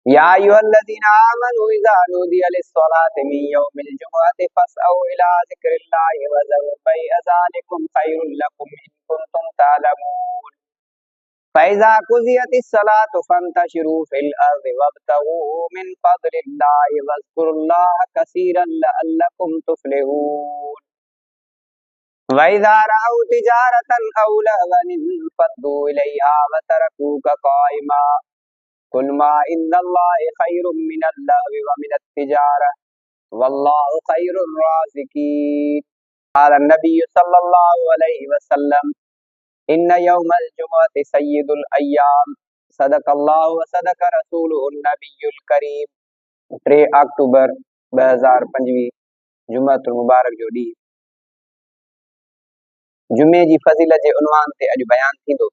या अय्युहल्लज़ीना आमनू इज़ा नूदिया लिस्सलाति मिन यौमिल जुमुअति फस्अऊ इला ज़िक्रिल्लाहि व ज़रूल बैअ ज़ालिकुम खैरुल लकुम इन कुंतुम तअलमून। फ़इज़ा क़ुज़ियतिस सलातु फ़ंतशिरू फ़िल अर्ज़ि वब्तगू मिन फ़ज़लिल्लाहि वज़्कुरुल्लाह कसीरन लअल्लकुम तुफ़्लिहून। वइज़ा रअऊ तिजारतन औ लहवन इंफ़द्दू इलैहा व तरकूक क़ाइमा कुल मा इंदल्लाहि खैरुम मिनल लहवी व मिनत तिजारा वल्लाहु खैरुर राज़िकीन। क़ाल नबी सल्लल्लाहु अलैहि वसल्लम इन्न यौमल जुमुअति सय्यिदुल अय्याम सदक़ल्लाहु व सदक़ रसूलुहुन नबियुल करीम। 3 अक्टूबर 2025 जुमअतुल मुबारक जो ॾींहुं। जुमे जी फज़ीलत जे उन्वान ते अॼु बयान थींदो।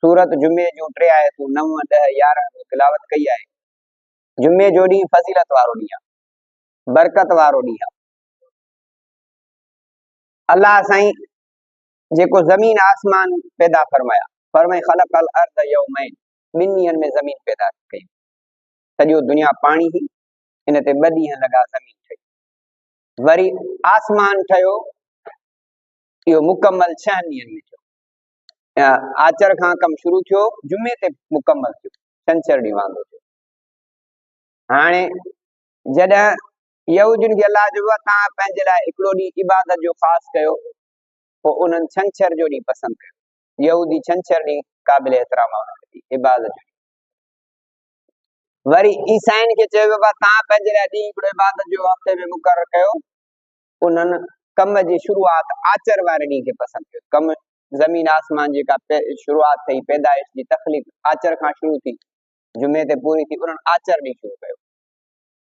सूरत जुमे जूं 3 आयतूं 9, 10, 11 में तिलावत कई आहे। जुमे जो ॾींहुं फज़ीलत वारो ॾींहुं आहे, बरकत वारो ॾींहुं आहे। अल्लाह साईं जेको ज़मीन आसमान पैदा फरमाया, फरमाए ख़लक़ल अर्द यौमैन, 2 ॾींहंनि में ज़मीन पैदा कई। सॼो दुनिया पाणी ही, इन ते 2 ॾींहं लॻा ज़मीन ठही। वरी आसमान ठहियो, इहो मुकमल 6 ॾींहंनि में थियो। आचर खां कम शुरू थियो, जुमे ते मुकमल थियो, छंछर ॾींहुं वांदो थियो। हाणे जॾहिं यहूदियुनि खे अल्लाह जो तव्हां पंहिंजे लाइ हिकिड़ो ॾींहुं इबादत जो ख़ासि कयो, पोइ उन्हनि छंछर जो ॾींहुं पसंदि कयो। यहूदी छंछर ॾींहुं क़ाबिल एतिराम आहे इबादत जो। वरी ईसाइनि खे चयो बाबा तव्हां पंहिंजे लाइ ॾींहुं हिकिड़ो इबादत जो हफ़्ते में मुक़ररु कयो। उन्हनि कम जी शुरूआत आचर वारे ॾींहुं खे पसंदि कयो। कम ज़मीन आसमान जेका शुरूआत थी, पैदाइश जी तख़लीक़ आचर खां शुरू थी, जुमे ते पूरी थी, उन्हनि आचर ॾींहुं शुरू कयो।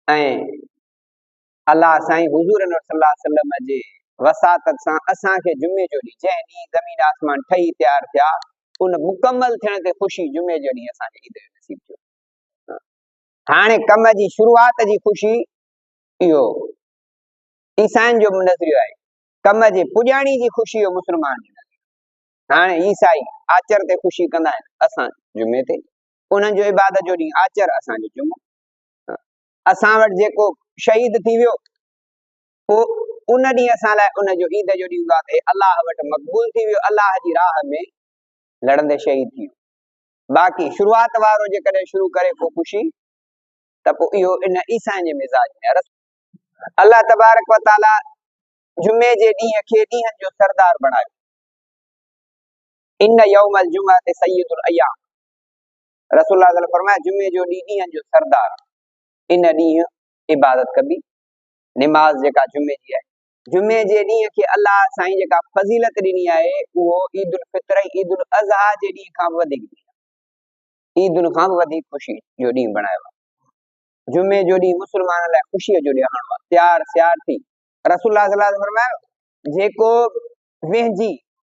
ऐं अल्लाह साईं हुज़ूर सल्लल्लाहु अलैहि वसल्लम जे वसातत सां असांखे जुमे जो ॾींहुं जंहिं ॾींहुं ज़मीन आसमान ठही तयारु थिया, उन मुकमल थियण ते ख़ुशी जुमे जो ॾींहुं असांखे ईद जो नसीब थियो। हाणे कम जी शुरूआत जी ख़ुशी इहो ईसाइनि जो नज़रियो आहे, कम जे पुॼाणी जी ख़ुशी इहो मुस्लमान जी नज़रियो। हाणे ईसाई आचर ते ख़ुशी कंदा आहिनि, असां जुमे ते। उन्हनि जो इबादत जो ॾींहुं आचर, असांजो जुमो। असां वटि जेको शहीद थी वियो, पोइ उन ॾींहुं असां लाइ उन जो ईद जो ॾींहुं आहे, अलाह वटि मक़बूल थी वियो, अलाह जी राह में लड़ंदे शहीद थी वियो। बाक़ी शुरूआत वारो जेकॾहिं शुरू करे को ख़ुशी, त पोइ इहो इन ईसाइनि जे मिज़ाज में आहे। अल्लाह तबारक व तआला जुमे जे ॾींहं खे ॾींहंनि जो सरदार बणायो। इन यौमल जुमुअति सय्यिदुल अय्याम, रसूलुल्लाह सल्लल्लाहु अलैहि वसल्लम फरमाया जुमे जो ॾींहुं ॾींहंनि जो सरदार। इन ॾींहुं इबादत कबी, निमाज़ जेका जुमे जी आहे। जुमे जे ॾींहं खे अल्लाह साईं जेका फज़ीलत ॾिनी आहे, उहो ईद उल फितर, ईद उल अज़हा जे ॾींहं खां बि वधीक ॾींहुं आहे। ईद खां बि वधीक ख़ुशी जो ॾींहुं बणायो आहे। जुमे जो ॾींहुं मुस्लमान लाइ ख़ुशीअ जो ॾियारो आहे। तयार सियार थी रसूलुल्लाह सल्लल्लाहु अलैहि वसल्लम फरमायो, जेको वेंजी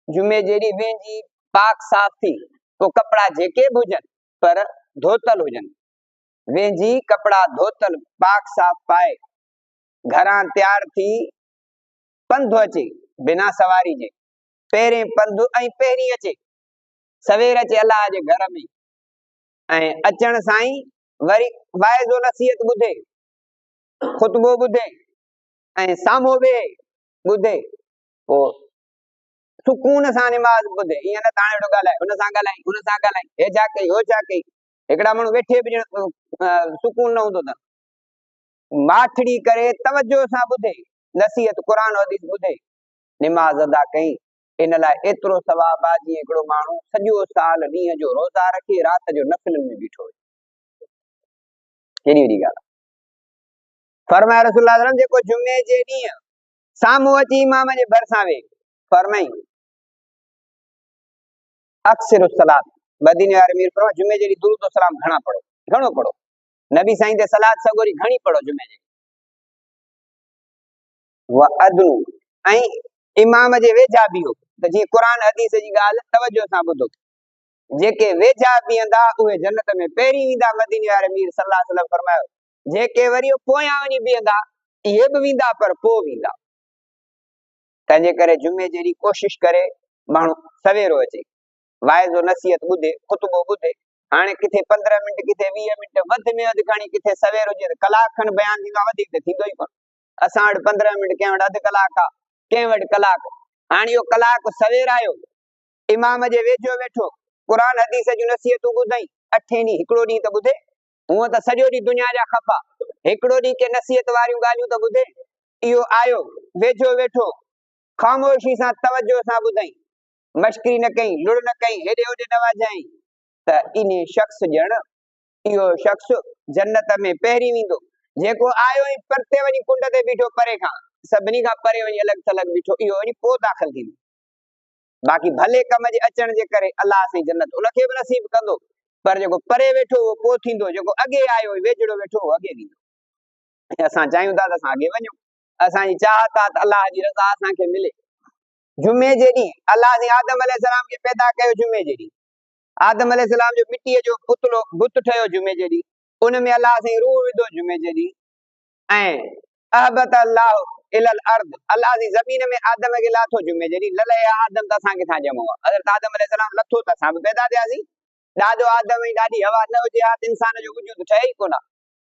जुमे जे ॾींहुं वेंजी पाक साफ़ थी, तो कपड़ा जेके बि हुजनि पर धोतल हुजनि, वेंजी कपड़ा धोतल पाक साफ़ पाए घरां तयार थी पंधु अचे बिना सवारी जे, पहिरें पंधु ऐं पहिरीं अचे, सवेर अचे अल्लाह जे घर में, ऐं अचण साईं वरी वाइज़ो नसीहत ॿुधे, ख़ुतबो ॿुधे ऐं साम्हूं वेहे ॿुधे, पोइ सुकून सां निमाज़ ॿुधे। ईअं न ताणे वेठो ॻाल्हाए, हुन सां ॻाल्हाई, हुन सां ॻाल्हाई, हे छा कई, हो छा कई। हिकिड़ा माण्हू वेठे बि सुकून न हूंदो अथनि। माठड़ी करे तवज्जो सां ॿुधे, नसीहत क़ुरान हदीस ॿुधे, निमाज़ अदा कई। इन लाइ एतिरो सवाब आहे जीअं हिकिड़ो माण्हू सॼो साल ॾींहं जो रोज़ा रखे, राति जो नफ़िलनि में बीठो हुजे। केॾी वॾी ॻाल्हि आहे। फरमाया रसूलुल्लाह सल्लल्लाहु अलैहि वसल्लम, जेको जुमे जे ॾींहुं साम्हूं अची इमाम जे भरिसां वेही, फरमाई अक्सिर सलात, मदीने वारे मीर फरमाया जुमे जे ॾींहुं दुरूद सलाम घणा पढ़ो, घणो पढ़ो। नबी साईं ते सलात सगोरी घणी पढ़ो जुमे जे व अदनु, ऐं इमाम जे वेझा बीहो, त जीअं क़ुरान हदीस जी ॻाल्हि तवज्जो सां ॿुधो। जेके वेझा बीहंदा उहे जन्नत में पहिरीं वेंदा। मदीने वारे मीर सल्लल्लाहु अलैहि वसल्लम फरमायो, जेके वरी पोयां वञी बीहंदा इहे बि वेंदा पर पोइ वेंदा। तंहिंजे करे जुमे जे ॾींहुं कोशिशि करे माण्हू सवेरो अचे, वाइज़ो नसीहत ॿुधे, ख़ुतबो ॿुधे, हाणे किथे 15 मिंट किथे 20 मिंट वध में वध खणी किथे सवेर हुजे त कलाक खन बयान थींदो वधीक त थींदो ई कोन। असां वटि 15 मिंट कंहिं वटि अधु कलाक आहे, कंहिं वटि कलाक। हाणे इहो कलाक सवेर आयो, इमाम जे वेझो वेठो क़ुरान हदीस जूं नसीहतूं ॿुधई, 8 ॾींहं हिकिड़ो ॾींहुं त ॿुधे। हूअं त सॼो ॾींहुं दुनिया जा खफ़ा, हिकिड़ो ॾींहुं के नसीहत वारियूं ॻाल्हियूं त ॿुधे। इहो आयो वेझो वेठो ख़ामोशी सां तवजो सां ॿुधई, मश्करी न कई, लुड़ न कई, हेॾे होॾे न वॼाई, त इन शख़्स ॼण इहो शख़्स जन्नत में पहिरीं वेंदो। जेको आयो ई परते वञी कुंड ते बीठो, परे खां सभिनी खां परे वञी अलॻि थलॻ बीठो, इहो वञी पोइ दाख़िल थींदो। बाक़ी भले कम जे अचण जे करे अलाह साईं जन्नत उनखे बि नसीब कंदो, पर जेको परे वेठो उहो पोइ थींदो, जेको अॻे आयो वेझड़ो वेठो उहो अॻे वेंदो। असां चाहियूं था त असां अॻे वञूं, असांजी चाहत आहे त अलाह जी रज़ा असांखे मिले। जुमे जे ॾींहुं अलाह ने आदम अलैहिस्सलाम खे पैदा कयो। जुमे जे ॾींहुं आदम अलैहिस्सलाम जो मिटीअ जो पुतलो बुत ठहियो। जुमे जे ॾींहुं उन में अलाह साईं रूह विधो। जुमे जे ॾींहुं ऐं अहबत अल्लाह इलल अर्द, अल्लाह जी ज़मीन में आदम खे लाथो। जुमे जे ॾींहुं लले आदम त असां किथां ॼमो आहे? हज़रत आदम अलैहिस्सलाम लथो त असां बि पैदा थियासीं। ॾाढो आदम ऐं ॾाढी हवा न हुजे हा त इंसान जो वजूद ठहे ई कोन।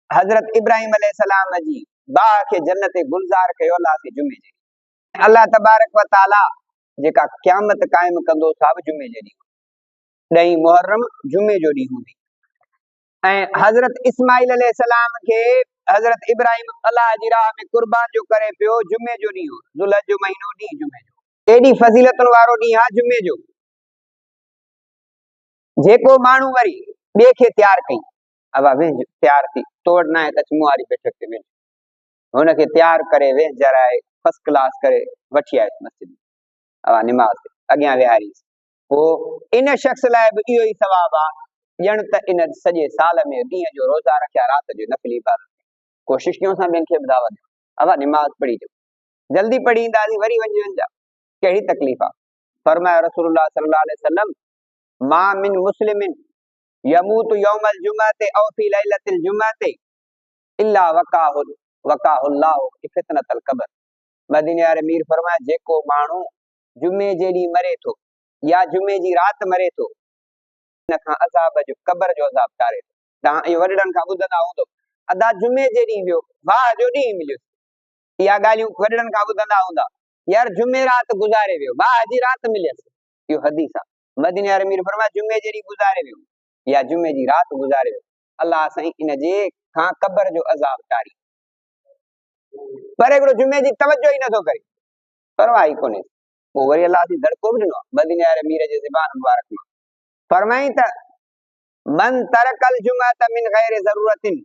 हज़रत इब्राहिम अलैहिस्सलाम जी बाह खे जन्नत गुलज़ार कयो अल्लाह से जुमे जे ॾींहुं। अल्लाह तबारक व तआला जेका क़यामत काइम कंदो सा जुमे जे ॾींहुं, 10 मुहर्रम जुमे जो ॾींहुं हूंदी। ऐं हज़रत इस्माइल अलैहिस्सलाम खे हज़रत इब्राहिम अल्लाह जी राह में कुर्बान जो करे पियो, जुमे जो ॾींहुं, ज़ुल्हज जो महीनो ॾींहुं जुमे जो। एॾी फज़ीलतुनि वारो ॾींहुं आहे जुमे जो। जेको माण्हू वरी ॿिए खे तयार कई, अवा वेंझ तयार थी, तो वटि न आहे त मुआरी बैठक ते वेंझ, हुनखे तयार करे वेंझ जराए फर्स्ट क्लास करे वठी आयुसि मस्जिद, अवा निमाज़ ते अॻियां विहारीसि। पोइ इन शख़्स लाइ बि इहो ई सवाब आहे ॼण त इन सॼे साल में ॾींहं जो रोज़ा रखिया, राति जो नफ़िली इबादत। कोशिशि कयूं असां ॿियनि खे बि दावत ॾियूं, अवा निमाज़ पढ़ी अचो, जल्दी पढ़ी ईंदासीं, वरी वञी वञा, कहिड़ी तकलीफ़ आहे? फरमायो रसूलुल्लाह सल्लल्लाहु अलैहि वसल्लम, मा मिन मुस्लिमिन यमूतु यौमल जुमअते औ फी लैलतिल जुमअते इल्ला वकाहुल्लाहु फितनतल क़ब्र। मदीने वारे मीर फरमाया, जेको माण्हू जुमे जे ॾींहुं मरे थो या जुमे जी राति मरे थो, इन खां अज़ाब जो क़ब्र जो अज़ाब टारे थो। तव्हां इहो वॾड़नि खां ॿुधंदा हूंदो, अदा जुमे जे ॾींहुं वियो, वाह जो ॾींहुं मिलियो। इहा ॻाल्हियूं वॾड़नि खां ॿुधंदा हूंदा, यार जुमे राति गुज़ारे वियो, वाह जी राति मिलियसि। इहो हदीस आहे। मदीने वारे मीर फरमाया, जुमे जे ॾींहुं गुज़ारे वियो या जुमे जी राति गुज़ारे वियो, अल्लाह साईं इन जे खां क़ब्र जो अज़ाब टारी। पर हिकिड़ो जुमे जी तवज्जो ई नथो करे, परवाह ई कोन्हे। पोइ वरी अल्लाह जी दड़को बि ॾिनो मदीने वारे मीर जे ज़बान मुबारक में, फरमाई त मन तरकल जुमअत मिन गैर ज़रूरतिन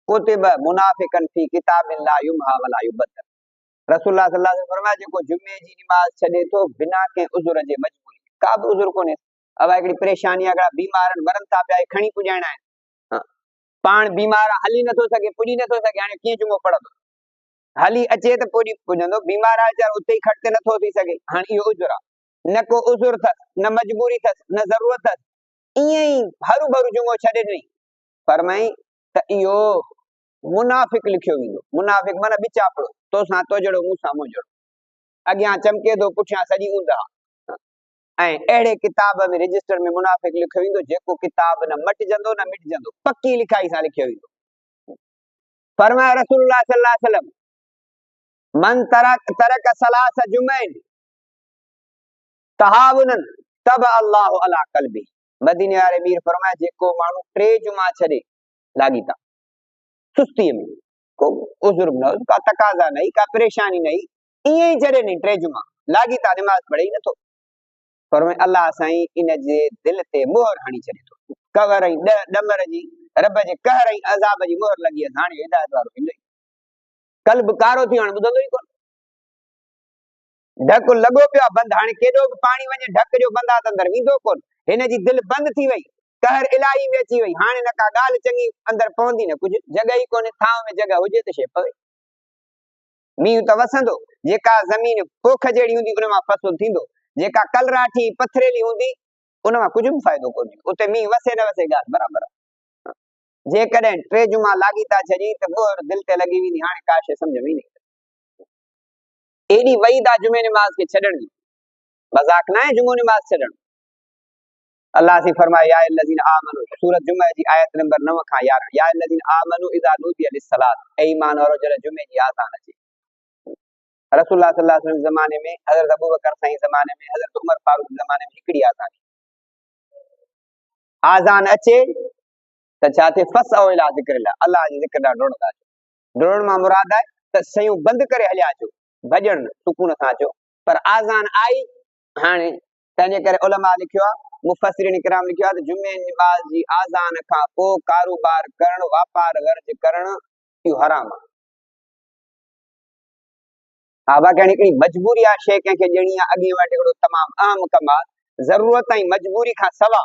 कुतिब मुनाफिकन फी किताबिन ला युमहा वला युबद्दल। रसूलुल्लाह सल्लल्लाहु अलैहि वसल्लम फरमाया, जेको जुमे जी नमाज छॾे थो बिना के उज़ुर जे, मजबूरी का बि उज़ुर कोन्हे, अब हिकिड़ी परेशानी अगड़ा बीमार मरन था पिया, खणी पुॼाइणा आहिनि, पाण बीमार हली नथो सघे, पुॼी नथो सघे, हाणे कीअं जुमो पढ़ंदो? हली अचे त पोइ पुॼंदो, बीमार आहे वीचारो, उते ई खट ते नथो थी सघे, हाणे इहो उज़ुर आहे, न को उज़ुर अथसि, न मजबूरी अथसि, न ज़रूरत अथसि, ईअं ई हरू भरू जुमो छॾे ॾिनई। फरमाई त इहो मुनाफिक लिखियो वेंदो। मुनाफिक माना बिचापड़ो, तोसां तोजड़ो मूंसां मुंझड़ो, अॻियां चमके थो पुठियां सॼी ऊंधा। ऐं अहिड़े किताब में रजिस्टर में मुनाफिक लिखियो वेंदो, जेको किताब न मटिजंदो न मिटजंदो, पक्की लिखाई सां लिखियो वेंदो। फरमाया रसूलुल्लाह सल्लल्लाहु अलैहि वसल्लम, मन तरक सलास जुमैन तहावुनन तब अल्लाहु अला कल्बी। मदीने वारे मीर फरमाया, जेको माण्हू 3 जुमा छॾे लाॻीता, सुस्तीअ में, को उज़ुर न, का तकाज़ा नहीं, का परेशानी नहीं, ईअं ई छॾे नी 3 जुमा लाॻीता, नमाज पढ़े ई नथो। फरमाए अल्लाह साईं इन जे दिल ते मोहर हणी छॾे थो, कवर ऐं डमर जी, रब जे कहर ऐं अज़ाब जी मोहर लॻी आहे। हाणे हिदायत वारो ईंदो, कल्ब कारो थी, हाणे ॿुधंदो ई कोन, ढक लॻो पियो आहे बंदि, हाणे केॾो बि पाणी वञे ढक जो बंदि आहे त अंदरि वेंदो कोन, हिन जी दिलि बंदि थी वई, कहर इलाही में अची वई, हाणे न का ॻाल्हि चङी अंदरि पवंदी न कुझु, जॻह ई कोन्हे, थांव में जॻह हुजे त शइ पवे। मींहुं त वसंदो, जेका ज़मीन पोख जहिड़ी हूंदी उन मां फसल थींदो, जेका कलराठी पथरेली हूंदी उन मां कुझु बि फ़ाइदो कोन्हे, उते मींहुं वसे न वसे ॻाल्हि बराबरि आहे। जेकॾहिं 3 जुमा लाॻीता छॾी त मोहर दिलि ते लॻी वेंदी, हाणे का शइ सम्झ में ई न ईंदी। एॾी वईद आहे जुमे नमाज़ खे छॾण जी, मज़ाक न आहे जुमो नमाज़ छॾणु। अल्लाह से फरमाया या अल्लज़ीना आमनू, सूरत जुमे जी आयत नंबर 9 खां 11, या अल्लज़ीना आमनू इज़ा नूदिया लिस्सलात, ए ईमान वारो जॾहिं जुमे जी आज़ान अचे। रसूलुल्लाह सल्लल्लाहु अलैहि वसल्लम ज़माने में, हज़रत अबू बकर साईं ज़माने में, हज़रत उमर फारूक ज़माने में हिकिड़ी आज़ान अचे त छा थिए, फस औ इला ज़िक्रिल्लाह, अल्लाह जे ज़िक्र ॾांहुं डोड़दा अचो। डोड़ण मां मुराद आहे त शयूं बंदि करे हलिया अचो, भॼण सुकून सां अचो। पर आज़ान आई हाणे, तंहिंजे करे उलमा लिखियो आहे, मुफ़स्सिरीन किराम लिखियो आहे त जुमे नमाज़ जी आज़ान खां पोइ कारोबार करणु, वापार वर्ज करणु इहो हराम आहे। हा बाक़ी हाणे हिकिड़ी मजबूरी आहे, शइ कंहिंखे ॾियणी आहे, अॻे वटि हिकिड़ो तमामु अहम कमु आहे, ज़रूरत ऐं मजबूरी खां सवा।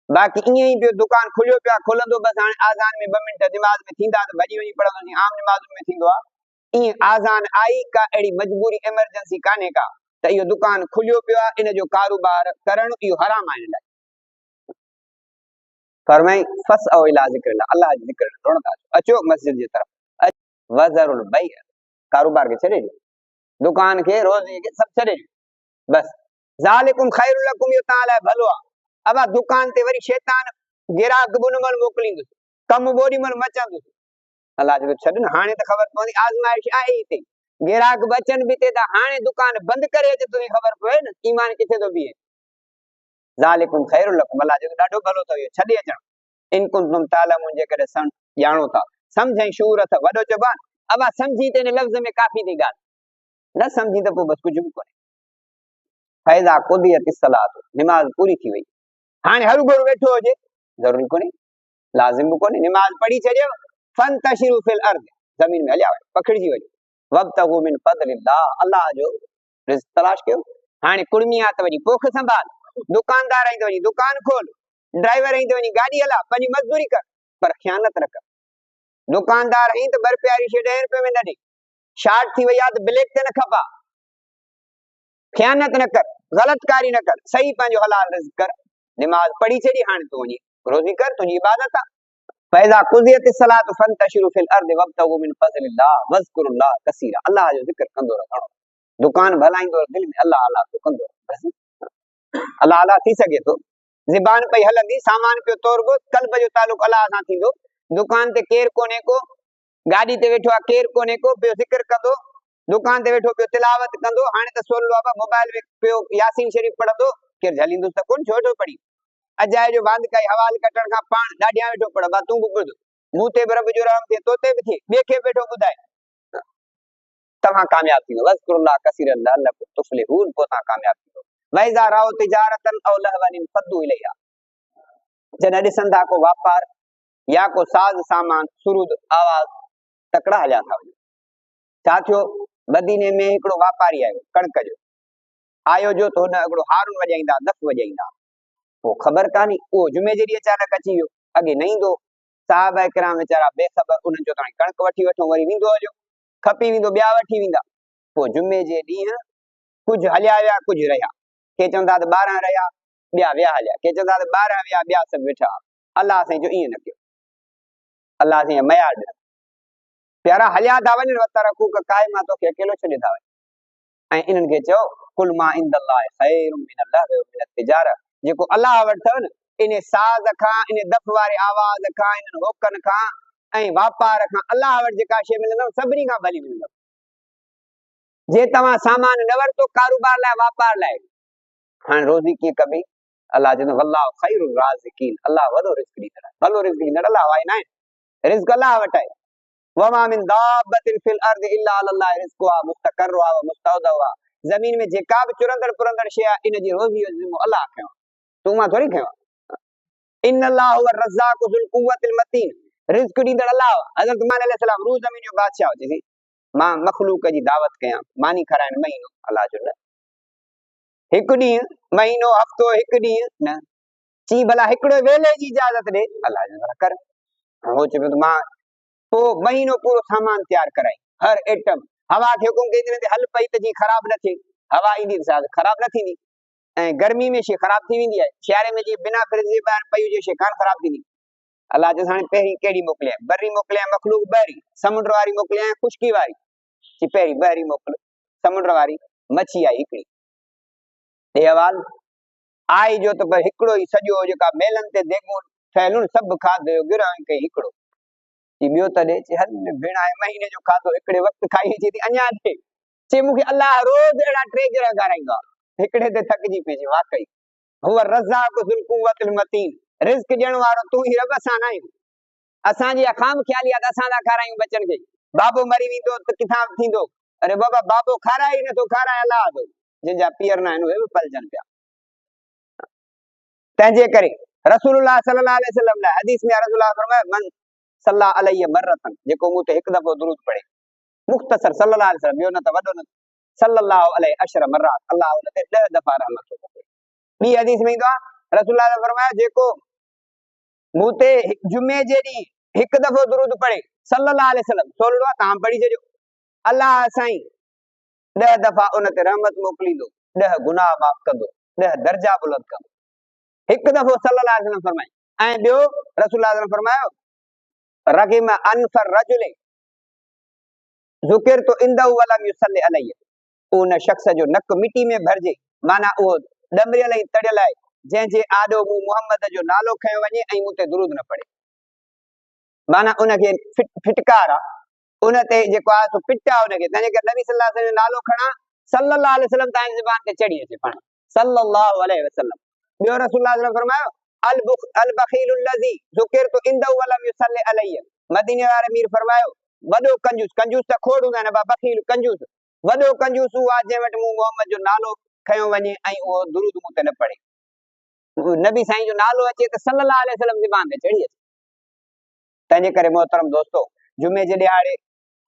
बाक़ी ईअं ई पियो दुकान खुलियो पियो आहे, खुलंदो बसि हाणे आज़ान में 2 मिंट दिमाग़ में थींदा त भॼी वञी पढ़ंदो, आम निमाज़ुनि में थींदो आहे। ईअं आज़ान आई का अहिड़ी मजबूरी इमरजेंसी कान्हे का त इहो दुकान खुलियो पियो आहे, इन जो कारोबार करणु इहो हराम आहे। इन लाइ फरमाई फस औ इला ज़िक्रिल्लाह, अल्लाह जे ज़िक्र ॾोड़ था अचो मस्जिद जे तरफ़। वज़रुल बैअ, कारोबार खे छॾे ॾियो, दुकान खे, रोज़ी खे सभु छॾे ॾियो, बस ज़ालिकुम खैरुल लकुम, इहो तव्हां लाइ भलो आहे। अब दुकान ते वरी शैतान गिराक बुनमल मोकिलींदुसि, कमु बोॾीमल मचंदुसि। अल्लाह जो छॾ न, हाणे त ख़बर पवंदी, आज़माइश आहे हिते, गिराक बचनि बि ते त हाणे दुकान बंदि करे अचे तुंहिंजी ख़बर पए न ईमान किथे थो बीहे। ज़ालिकुम खैरुल लकुम, अल्लाह जो ॾाढो भलो अथव इहो छॾे अचणु। इन कुंतुम तालमून, जेकॾहिं ॼाणो था, सम्झ ऐं शूर अथव, वॾो चइबो आहे अब सम्झी त इन लफ़्ज़ में काफ़ी थी ॻाल्हि, न सम्झी त पोइ बसि कुझु बि कोन्हे। फैज़ा कुदियत सलात, निमाज़ पूरी थी वई, हाणे हरू भरू वेठो हुजे ज़रूरी कोन्हे, लाज़िम बि कोन्हे, निमाज़ पढ़ी छॾियो, फंतशिरू फिल अर्द, ज़मीन में हलिया वञो, पखिड़िजी वञो, वब्तगू मिन फज़लिल्लाह, अल्लाह जो रिज़्क़ तलाश कयो। हाणे कुड़मी आहे त वञी पोख संभाल, दुकानदार आहीं त वञी दुकान खोल, ड्राइवर आहीं त वञी गाॾी हला, पंहिंजी मज़दूरी कर, पर ख़यानत न कर। दुकानदार आहीं त ॿ रुपया शइ 10 रुपए में न ॾे, शार्ट थी वई आहे त ब्लैक ते न खपा, ख़यानत न कर, ग़लतकारी न कर, सही पंहिंजो हलाल रिज़्क़ कर। निमाज़ पढ़ी छॾी, हाणे तूं वञी रोज़ी कर, तुंहिंजी इबादत आहे। फैज़ा कुदियत सलात फंतशिरू फिल अर्द वब्तगू मिन फज़लिल्लाह वज़्कुरुल्लाह कसीरा, अल्लाह जो ज़िक्र कंदो रहणो। दुकान भलाईंदो दिल में अल्लाह अल्लाह तो कंदो, बस अल्लाह अल्लाह थी सघे तो, ज़बान पई हलंदी, सामान पियो तोरबो, क़ल्ब जो तालुक अल्लाह सां थींदो। दुकान ते केर कोन्हे को, गाॾी ते वेठो आहे केर कोन्हे को, पियो ज़िक्र कंदो, दुकान ते वेठो पियो तिलावत कंदो, हाणे त सोलो बाबा मोबाइल में पियो यासीन शरीफ पढ़ंदो, केर झलींदुसि त कोन, छो पढ़ी अजाए जो बांध काई हवाल कटण खां पाण ॾाढियां वेठो पढ़, बा तूं बि ॿुध, मूं ते बि रब जो रहम थिए, तो ते बि थिए, ॿिए खे वेठो ॿुधाए, तव्हां कामयाब थींदो। वज़्कुरुल्लाह कसीरन लअल्लकुम तुफ़्लिहून, पोइ तव्हां कामयाब थींदो। वइज़ा राओ तिजारतन औ लहवन फद्दू इलैहा, जॾहिं ॾिसंदा को वापार या को साज़ सामान, सुरूद आवाज़, तकड़ा हलिया था वञनि। छा थियो, मदीने में हिकिड़ो वापारी आयो कणक जो, आयो जो त हुन हिकिड़ो हारून वॼाईंदा, दफ़ वॼाईंदा, पोइ ख़बर कान्हे, उहो जुमे जे ॾींहुं अचानक अची वियो, अॻे न ईंदो। साहब किराम वीचारा बेख़बर, उन्हनि जो त कणक वठी वठो, वरी वेंदो हलियो, खपी वेंदो, ॿिया वठी वेंदा। पोइ जुमे जे ॾींहुं कुझु हलिया विया, कुझु रहिया, के चवंदा त 12 रहिया, ॿिया विया हलिया, के चवंदा त 12 विया, ॿिया सभु वेठा। अल्लाह साईं जो ईअं न कयो, अल्लाह साईं मयार ॾिनो, प्यारा हलिया था वञनि, वतरकूक क़ाइमा, तोखे अकेलो छॾे था वञनि। ऐं इन्हनि खे चयो कुल मा इंदल्लाह खैरुम मिनल लहव व मिनत तिजारा, जेको अल्लाह वटि अथव न, इन साज़ खां, इन दफ़ वारे आवाज़ खां, इन होकन खां ऐं वापार खां, अल्लाह वटि जेका शइ मिलंदव सभिनी खां भली मिलंदव। जे तव्हां सामान न वरितो कारोबार लाइ, वापार लाइ, हाणे रोज़ी कीअं कबी, अल्लाह चवंदो वल्लाहु खैरुर राज़िकीन, अल्लाह वॾो रिज़्क़ ॾींदड़ आहे, भलो रिज़्क़ ॾींदड़ अल्लाह आहे न, रिज़्क़ अल्लाह वटि आहे। वमा मिन दाब्बतिन फिल अर्द इल्ला अल्लाह रिज़्क़ुहा मुस्तक़र्रुहा व मुस्तौदउहा, ज़मीन में जेका बि चुरंदड़ पुरंदड़ शइ आहे, इन जी रोज़ी जो ज़िम्मो अल्लाह खयो, तूं मां थोड़ी खयो। इन्नल्लाह हुव रज़्ज़ाक़ु ज़ुल क़ुव्वतिल मतीन, रिज़्क़ ॾींदड़ अल्लाह। हज़रत उमर अलैहिस्सलाम रूह ज़मीन जो बादशाह हो, चई मां मख़लूक जी दावत कयां, मानी खाराइण महीनो, अल्लाह जो न, हिकु ॾींहुं महीनो, हफ़्तो, हिकु ॾींहुं न, चई भला हिकिड़े वेले जी इजाज़त ॾे, अल्लाह जो कर। हो चए मां पोइ महीनो पूरो सामान तैयार कराई, हर एटम, हवा खे हुकुम कई त हल पई त जी ख़राब न थिए, हवा ईंदी त ख़राब न थींदी, ऐं गर्मी में शइ ख़राब थी वेंदी आहे, सियारे में जीअं बिना फ्रिज जे ॿाहिरि पई हुजे शइ कान ख़राब थींदी। अल्लाह जो हाणे पहिरीं कहिड़ी मोकिलियां, बरी मोकिलियां, मखलूक बहरी, समुंड वारी मोकिलियां, खुशकी वारी, चई पहिरीं बहरी मोकिल, समुंड वारी मच्छी आई हिकिड़ी, हे अवाल आई जो तो पर हिकड़ो ही सॼो जेका मेलन ते देगूं ठहियल सभु खाधो गिरहण कई हिकड़ो जी ॿियो त ॾे चई हल भेण आहे महीने जो खाधो हिकिड़े वक़्तु खाई अचे थी अञा ॾे चई मूंखे अलाह रोज़ अहिड़ा 3 गिरह खाराईंदो आहे हिकिड़े ते थकिजी पइजे वाकई हुआ रज़ाक़ ज़ुल क़ुव्वतिल मतीन रिज़्क ॾियण वारो तूं ही रब असां न आहियूं असांजी खाम ख़्याली आहे त असां था खारायूं बचनि खे बाबो मरी वेंदो त किथां थींदो अरे बाबा बाबो खाराए ई नथो खाराए अलाह थो जिनजा पीअर न आहिनि उहे बि पलजनि पिया तंहिंजे करे रसूलुल्लाह सल्लल्लाहु अलैहि वसल्लम लाइ हदीस में रसूलुल्लाह फरमाया मन सल्ला अलैहि मर्रतन जेको मूं ते हिकु दफ़ो दुरूद पढ़े मुख़्तसर सल्लल्लाहु अलैहि वसल्लम ॿियो न त वॾो न सल्लल्लाहु अलैहि अशर मर्रात अल्लाह उन ते 10 दफ़ा रहमत थो करे ॿी हदीस में ईंदो आहे रसूलुल्लाह ने फरमाया जेको मूं ते जुमे जे ॾींहुं हिकु दफ़ो दुरूद पढ़े सल्लल्लाहु अलैहि वसल्लम सोलड़ो आहे तव्हां पढ़ी छॾियो अल्लाह साईं 10 दफ़ा उन ते रहमत मोकिलींदो 10 गुनाह माफ़ कंदो 10 दर्जा बुलंद कंदो हिकु दफ़ो सल्लल्लाहु अलैहि वसल्लम फरमाई ऐं ॿियो रसूलुल्लाह ने फरमायो रगिम अनफर रजुले ज़ुकिर तो इंदहु वलम युसल्ली अलैहि उन शख्स जो नक मिट्टी में भरजे माना उहो डमरियल ऐं तड़ियल आहे जंहिंजे आॾो मूं मुहम्मद जो नालो खयो वञे ऐं मूं ते दुरूद न पढ़े माना उनखे फिटकार आहे उन ते जेको आहे सो पिट आहे उनखे तंहिंजे करे नबी सल्लल्लाहु अलैहि वसल्लम जो नालो खणा सल्लल्लाहु अलैहि वसल्लम तव्हांजी ज़ुबान ते चढ़ी अचे पाण सल्लल्लाहु अलैहि वसल्लम ॿियो रसूलुल्लाह सल्लल्लाहु अलैहि वसल्लम फरमायो अल बखील लज़ी ज़ुकिरतु इंदहु वलम युसल्ली अलैहि मदीने वारे मीर फरमायो वॾो कंजूस कंजूस त खोड़ हूंदा आहिनि बखील कंजूस वॾो कंजूस उहो आहे जंहिं वटि मूं मुहम्मद जो नालो खयो वञे ऐं उहो दुरूद मूं ते न पढ़े नबी साईं जो नालो अचे त सल्लल्लाहु अलैहि वसल्लम ज़ुबान ते चढ़ी अचे तंहिंजे करे मोहतरम दोस्तो जुमे जे ॾियारे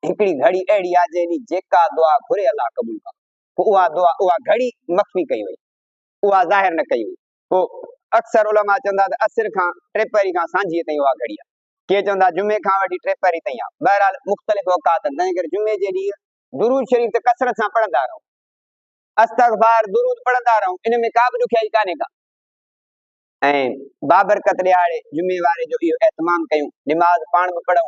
हिकिड़ी घड़ी अहिड़ी आहे जंहिं जेका दुआ घुरे अलाह क़बूल कंदो उहा दुआ उहा घड़ी मख्फी कई वई उहा ज़ाहिर न कई वई पोइ अक्सर उलमा चवंदा त असर खां टे पहिरीं खां सांझीअ ताईं उहा घड़ी आहे के चवंदा जुमे खां वठी टे पहिरीं ताईं आहे बहरहाल मुख़्तलिफ़ औकात आहिनि तंहिं करे जुमे जे ॾींहुं दुरूद शरीफ़ त कसरत सां पढ़ंदा रहूं अस्तगफार दुरूद पढ़ंदा रहूं इन में का बि ॾुखियाई कान्हे का ऐं बाबरकत ॾियारे जुमे वारे जो इहो एहतमाम कयूं निमाज़ पाण बि पढ़ूं